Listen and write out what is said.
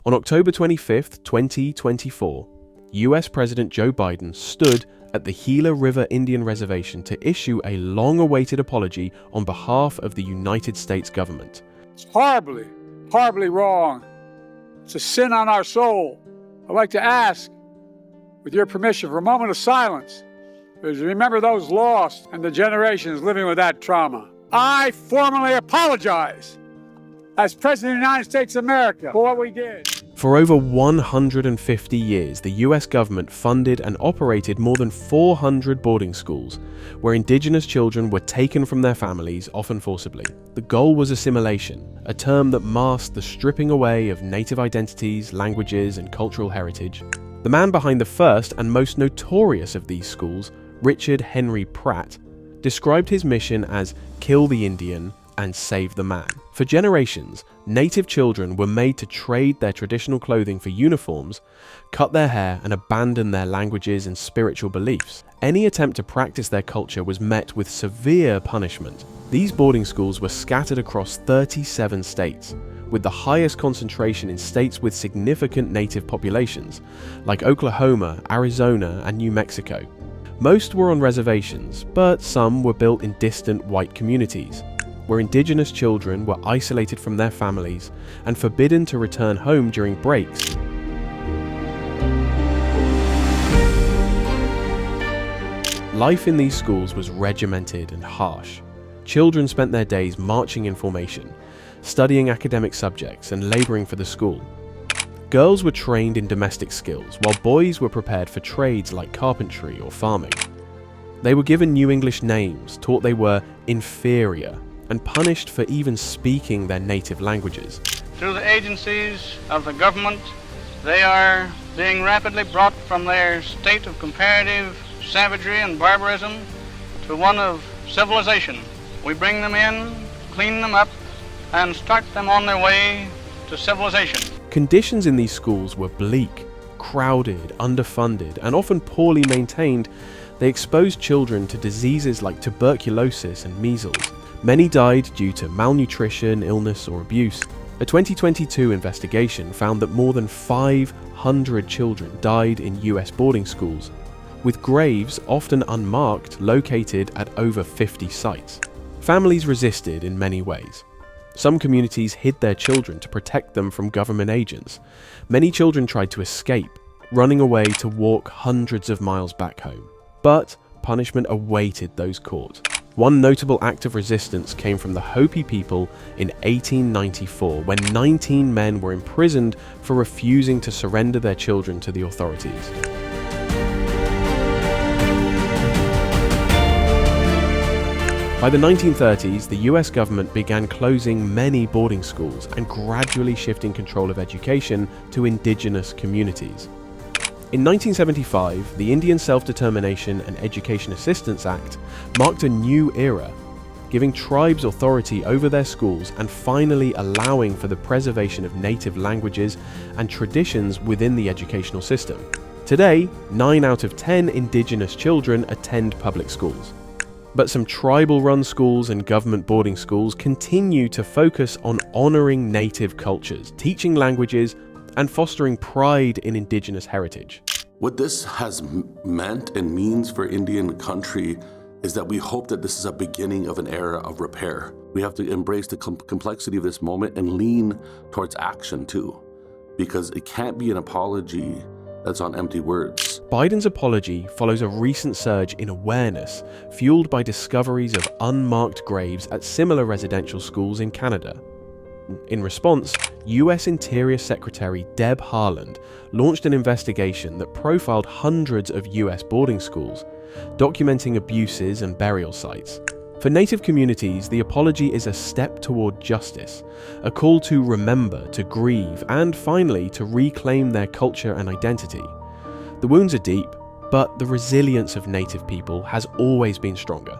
On October 25, 2024, US President Joe Biden stood at the Gila River Indian Reservation to issue a long-awaited apology on behalf of the United States government. It's horribly, horribly wrong. It's a sin on our soul. I'd like to ask, with your permission, for a moment of silence, because remember those lost and the generations living with that trauma. I formally apologize as President of the United States of America for what we did. For over 150 years, the US government funded and operated more than 400 boarding schools where Indigenous children were taken from their families, often forcibly. The goal was assimilation, a term that masked the stripping away of native identities, languages, and cultural heritage. The man behind the first and most notorious of these schools, Richard Henry Pratt, described his mission as kill the Indian and save the man. For generations, Native children were made to trade their traditional clothing for uniforms, cut their hair, and abandon their languages and spiritual beliefs. Any attempt to practice their culture was met with severe punishment. These boarding schools were scattered across 37 states, with the highest concentration in states with significant Native populations, like Oklahoma, Arizona, and New Mexico. Most were on reservations, but some were built in distant white communities, where Indigenous children were isolated from their families and forbidden to return home during breaks. Life in these schools was regimented and harsh. Children spent their days marching in formation, studying academic subjects and laboring for the school. Girls were trained in domestic skills, while boys were prepared for trades like carpentry or farming. They were given New English names, taught they were inferior, and punished for even speaking their native languages. Through the agencies of the government, they are being rapidly brought from their state of comparative savagery and barbarism to one of civilization. We bring them in, clean them up, and start them on their way to civilization. Conditions in these schools were bleak, crowded, underfunded, and often poorly maintained. They exposed children to diseases like tuberculosis and measles. Many died due to malnutrition, illness, or abuse. A 2022 investigation found that more than 500 children died in US boarding schools, with graves, often unmarked, located at over 50 sites. Families resisted in many ways. Some communities hid their children to protect them from government agents. Many children tried to escape, running away to walk hundreds of miles back home. But punishment awaited those caught. One notable act of resistance came from the Hopi people in 1894, when 19 men were imprisoned for refusing to surrender their children to the authorities. By the 1930s, the US government began closing many boarding schools and gradually shifting control of education to Indigenous communities. In 1975, the Indian Self-Determination and Education Assistance Act marked a new era, giving tribes authority over their schools and finally allowing for the preservation of native languages and traditions within the educational system. Today, 9 out of 10 Indigenous children attend public schools. But some tribal-run schools and government boarding schools continue to focus on honoring native cultures, teaching languages, and fostering pride in Indigenous heritage. What this has meant and means for Indian country is that we hope that this is a beginning of an era of repair. We have to embrace the complexity of this moment and lean towards action too, because it can't be an apology that's on empty words. Biden's apology follows a recent surge in awareness, fueled by discoveries of unmarked graves at similar residential schools in Canada. In response, US Interior Secretary Deb Haaland launched an investigation that profiled hundreds of US boarding schools, documenting abuses and burial sites. For Native communities, the apology is a step toward justice, a call to remember, to grieve, and finally to reclaim their culture and identity. The wounds are deep, but the resilience of Native people has always been stronger.